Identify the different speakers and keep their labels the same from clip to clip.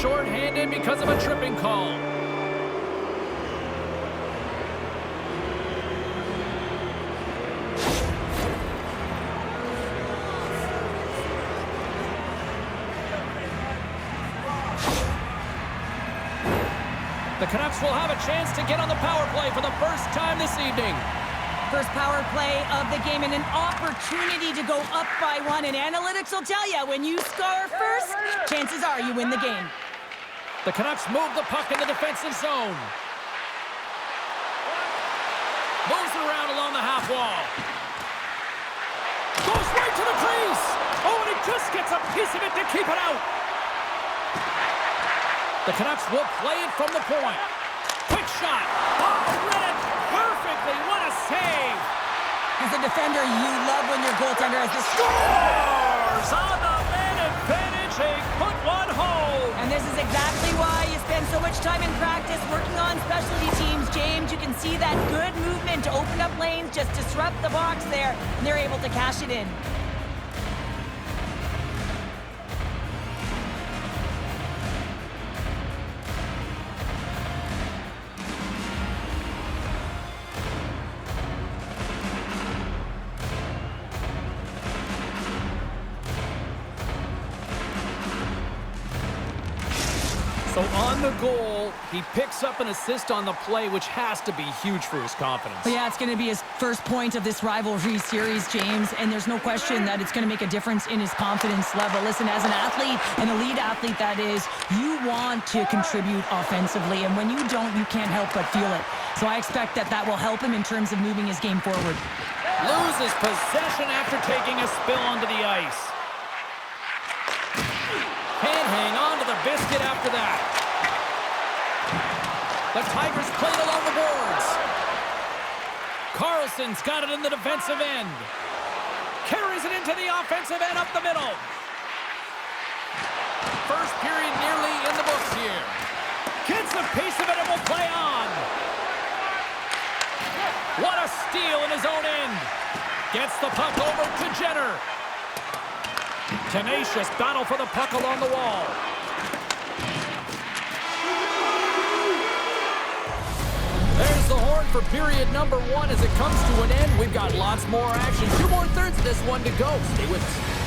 Speaker 1: shorthanded because of a tripping call. The Canucks will have a chance to get on the power play for the first time this evening.
Speaker 2: First power play of the game and an opportunity to go up by one. And analytics will tell you, when you score first, chances are you win the game.
Speaker 1: The Canucks move the puck in the defensive zone. Moves it around along the half wall. Goes right to the crease. Oh, and he just gets a piece of it to keep it out. The Canucks will play it from the point. Quick shot. Oh, read it perfectly. What a save.
Speaker 2: As a defender, you love when your goaltender has the
Speaker 1: Scores on the man advantage. They put one home.
Speaker 2: And this is exactly why you spend so much time in practice working on specialty teams, James. You can see that good movement to open up lanes, just disrupt the box there, and they're able to cash it in.
Speaker 1: So on the goal, he picks up an assist on the play, which has to be huge for his confidence.
Speaker 2: Well, yeah, it's going to be his first point of this rivalry series, James, and there's no question that it's going to make a difference in his confidence level. Listen, as an athlete, an elite athlete that is, you want to contribute offensively, and when you don't, you can't help but feel it. So I expect that that will help him in terms of moving his game forward.
Speaker 1: Loses possession after taking a spill onto the ice. Can't hang on to the biscuit after that. The Tigers played along the boards. Carlson's got it in the defensive end. Carries it into the offensive end up the middle. First period nearly in the books here. Gets a piece of it and will play on. What a steal in his own end. Gets the puck over to Jenner. Tenacious battle for the puck along the wall. There's the horn for period number 1 as it comes to an end. We've got lots more action. 2 more thirds of this one to go. Stay with us.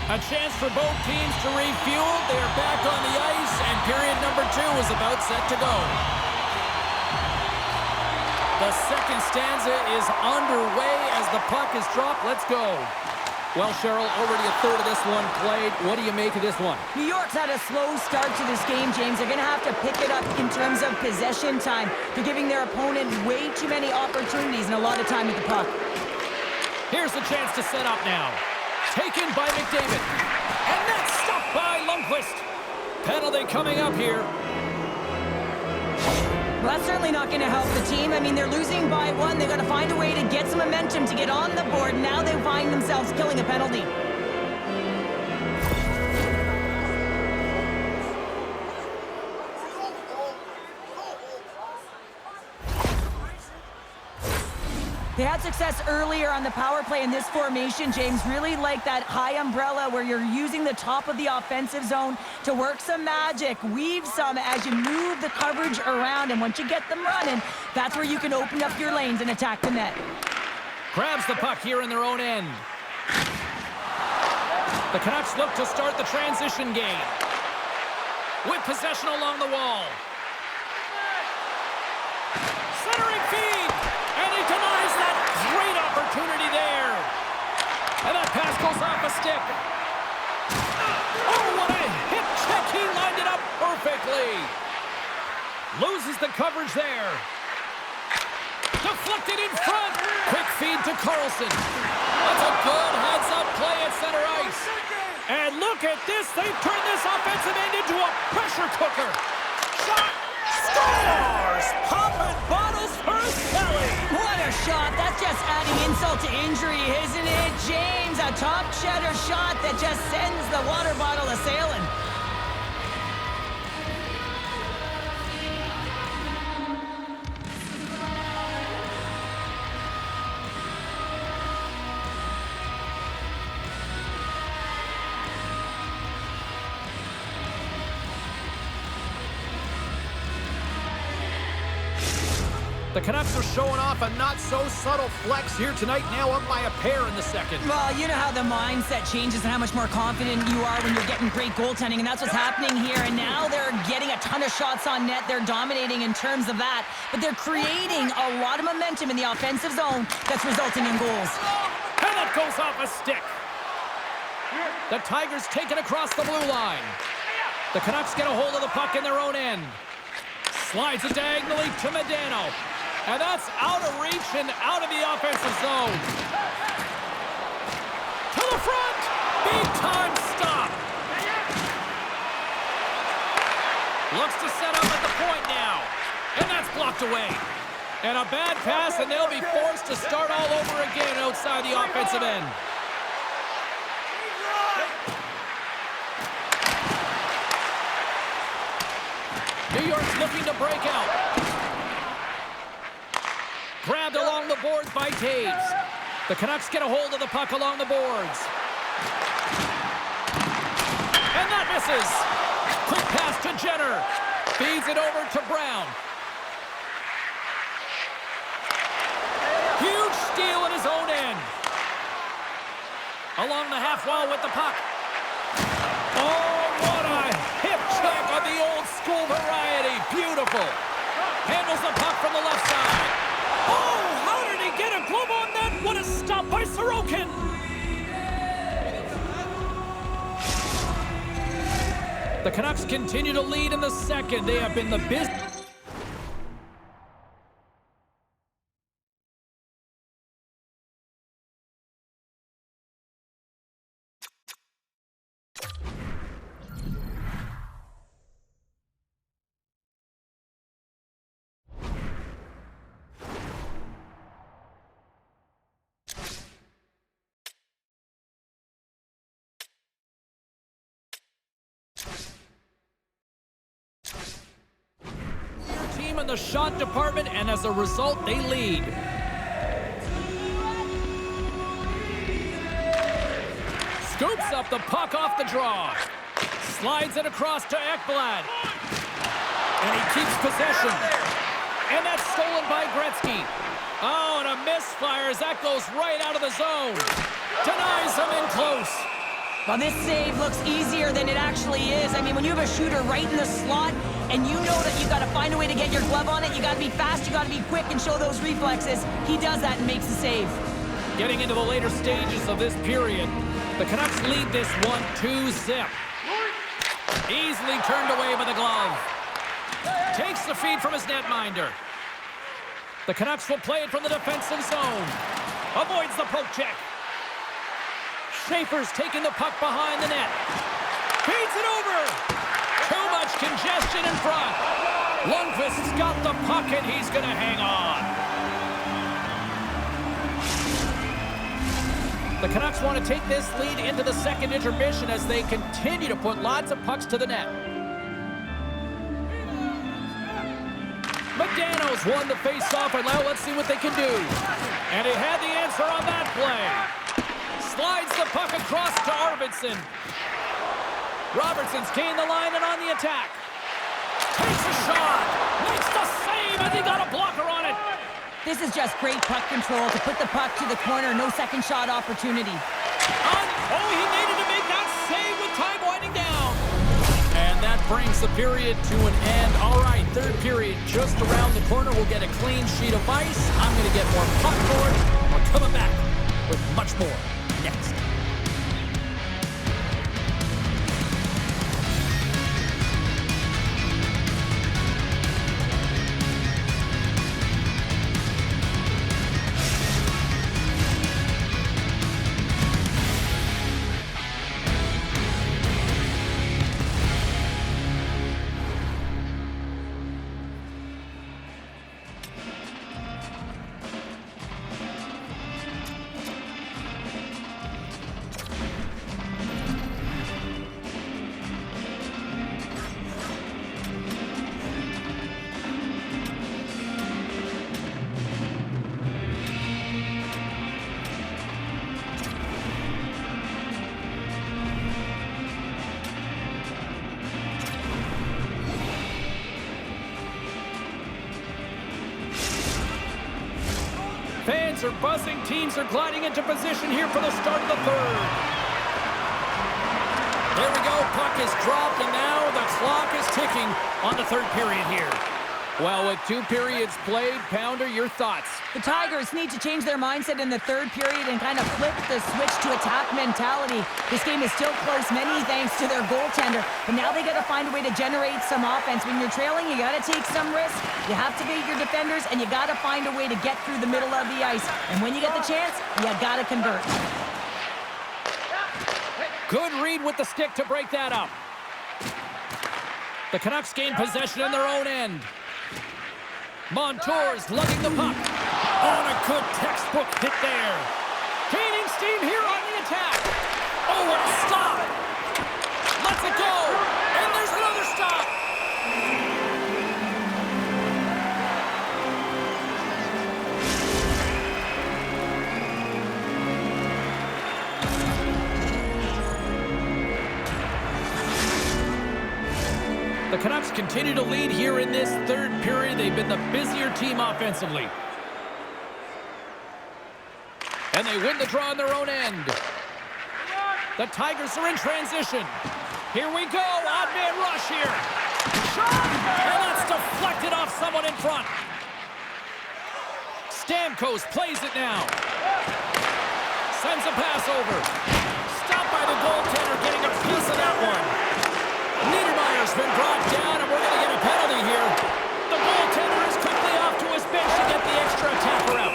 Speaker 1: A chance for both teams to refuel. They are back on the ice, and period number 2 is about set to go. The second stanza is underway as the puck is dropped. Let's go. Well, Cheryl, already a third of this one played. What do you make of this one?
Speaker 2: New York's had a slow start to this game, James. They're going to have to pick it up in terms of possession time. They're giving their opponent way too many opportunities and a lot of time with the puck.
Speaker 1: Here's the chance to set up now. Taken by McDavid. And that's stopped by Lundqvist. Penalty coming up here.
Speaker 2: Well, that's certainly not going to help the team. I mean, they're losing by 1. They've got to find a way to get some momentum to get on the board. Now they find themselves killing a penalty. They had success earlier on the power play in this formation, James. Really like that high umbrella where you're using the top of the offensive zone to work some magic, weave some as you move the coverage around. And once you get them running, that's where you can open up your lanes and attack the net.
Speaker 1: Grabs the puck here in their own end. The Canucks look to start the transition game. with possession along the wall. Centering feed, and he denies that great opportunity there. And that pass goes off a stick. Oh, what a hip check. He lined it up perfectly. Loses the coverage there. Deflected in front. Quick feed to Carlson. That's a good heads-up play at center ice. And look at this. They've turned this offensive end into a pressure cooker. Shot. Scores! Popping bottles for Skelly.
Speaker 2: What a shot. That's just adding insult to injury, isn't it, James? A top cheddar shot that just sends the water bottle a-sailing.
Speaker 1: The Canucks are showing off a not-so-subtle flex here tonight, now up by a pair in the second.
Speaker 2: Well, you know how the mindset changes and how much more confident you are when you're getting great goaltending, and that's what's happening here. And now they're getting a ton of shots on net. They're dominating in terms of that, but they're creating a lot of momentum in the offensive zone that's resulting in goals.
Speaker 1: And that goes off a stick. The Tigers take it across the blue line. The Canucks get a hold of the puck in their own end. Slides it diagonally to Modano. And that's out of reach and out of the offensive zone. To the front! Big time stop. Looks to set up at the point now. And that's blocked away. And a bad pass, and they'll be forced to start all over again outside the offensive end. New York's looking to break out. Grabbed along the boards by Taves. The Canucks get a hold of the puck along the boards. And that misses. Quick pass to Jenner. Feeds it over to Brown. Huge steal in his own end. Along the half wall with the puck. Oh, what a hip check of the old school variety. Beautiful. Handles the puck from the left side. Oh, how did he get a glove on that? What a stop by Sorokin. The Canucks continue to lead in the second. They have been the business. Team in the shot department, and as a result, they lead. Scoops up the puck off the draw. Slides it across to Ekblad. And he keeps possession. And that's stolen by Gretzky. Oh, and a misfire as that goes right out of the zone. Denies him in close.
Speaker 2: Well, this save looks easier than it actually is. I mean, when you have a shooter right in the slot and you know that you've got to find a way to get your glove on it, you got to be fast, you got to be quick and show those reflexes. He does that and makes the save.
Speaker 1: Getting into the later stages of this period, the Canucks lead this one 2-zip. Easily turned away by the glove. Takes the feed from his netminder. The Canucks will play it from the defensive zone. Avoids the poke check. Schaefer's taking the puck behind the net. Feeds it over. Too much congestion in front. Lundqvist's got the puck, and he's going to hang on. The Canucks want to take this lead into the second intermission as they continue to put lots of pucks to the net. Modano's won the face-off, and now let's see what they can do. And he had the answer on that play. Slides the puck across to Arvidsson. Robertson's gained the line and on the attack. Takes a shot. Makes the save, and he got a blocker on it.
Speaker 2: This is just great puck control to put the puck to the corner. No second shot opportunity.
Speaker 1: Oh, he needed to make that save with time winding down. And that brings the period to an end. All right, third period just around the corner. We'll get a clean sheet of ice. I'm going to get more popcorn. We're coming back with much more next. Fans are buzzing. Teams are gliding into position here for the start of the third. There we go. Puck is dropped, and now the clock is ticking on the third period here. Well, with 2 periods played, Pounder, your thoughts?
Speaker 2: The Tigers need to change their mindset in the third period and kind of flip the switch to attack mentality. This game is still close, many thanks to their goaltender, but now they got to find a way to generate some offense. When you're trailing, you got to take some risks. You have to beat your defenders, and you got to find a way to get through the middle of the ice. And when you get the chance, you got to convert.
Speaker 1: Good read with the stick to break that up. The Canucks gain possession in their own end. Montour's lugging the puck. On a good textbook hit there. Gaining steam here on the attack. Oh, what a stop. Lets it go. And there's another stop. The Canucks continue to lead here in this third period. They've been the busier team offensively. And they win the draw on their own end. The Tigers are in transition. Here we go. Odd man rush here. Shot! And that's deflected off someone in front. Stamkos plays it now. Sends a pass over. Stopped by the goaltender, getting a piece of that one. Niedermayer's been brought down, and we're going to get a penalty here. The goaltender is quickly off to his bench to get the extra attacker out.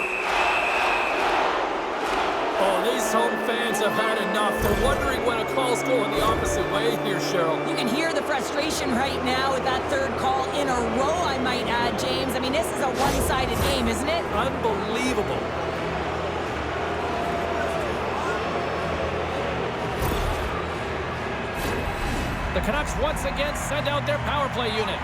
Speaker 1: Oh, these home fans have had enough. They're wondering when a call's going the opposite way here, Cheryl.
Speaker 2: You can hear the frustration right now with that third call in a row, I might add, James. I mean, this is a one-sided game, isn't it?
Speaker 1: Unbelievable. The Canucks once again send out their power play unit.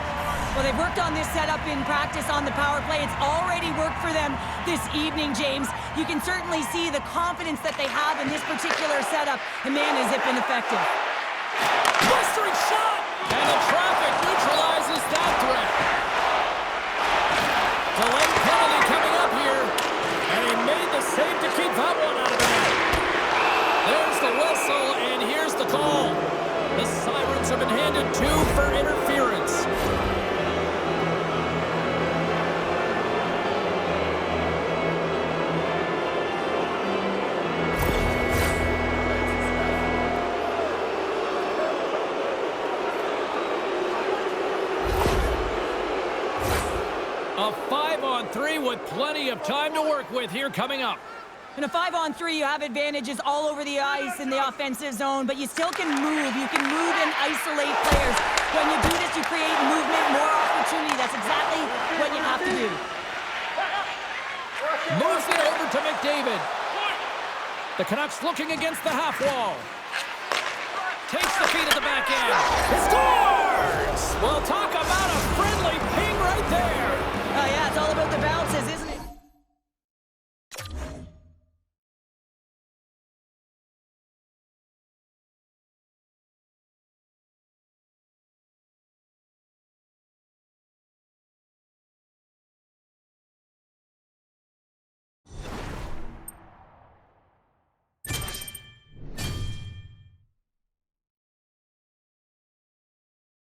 Speaker 2: Well, they've worked on this setup in practice on the power play. It's already worked for them this evening, James. You can certainly see the confidence that they have in this particular setup. And man, has it been effective.
Speaker 1: Blistering shot! And the traffic neutralizes that threat. Delayed penalty coming up here. And he made the save to keep that one out of the net. There's the whistle, and here's the call. The Sirens have been handed 2 for interference. A 5-on-3 with plenty of time to work with here coming up.
Speaker 2: In a 5-on-3, you have advantages all over the ice in the offensive zone, but you still can move. You can move and isolate players. When you do this, you create movement, more opportunity. That's exactly what you have to do.
Speaker 1: Moves it over to McDavid. The Canucks looking against the half wall. Takes the feed at the back end. He scores!